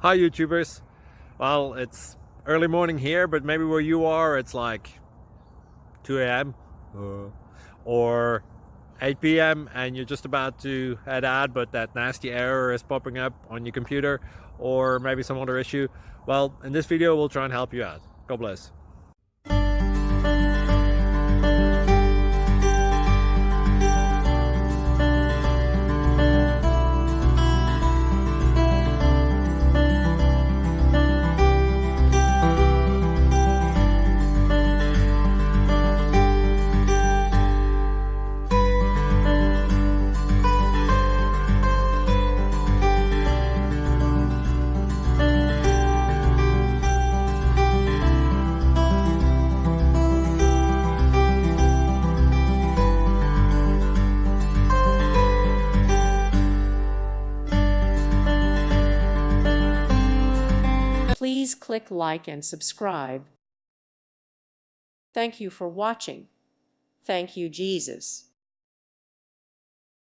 Hi YouTubers. Well, it's early morning here, but maybe where you are it's like 2 a.m. or 8 p.m. and you're just about to head out, but that nasty error is popping up on your computer, or maybe some other issue. Well, in this video we'll try and help you out. God bless. Please click like and subscribe. Thank you for watching. Thank you, Jesus.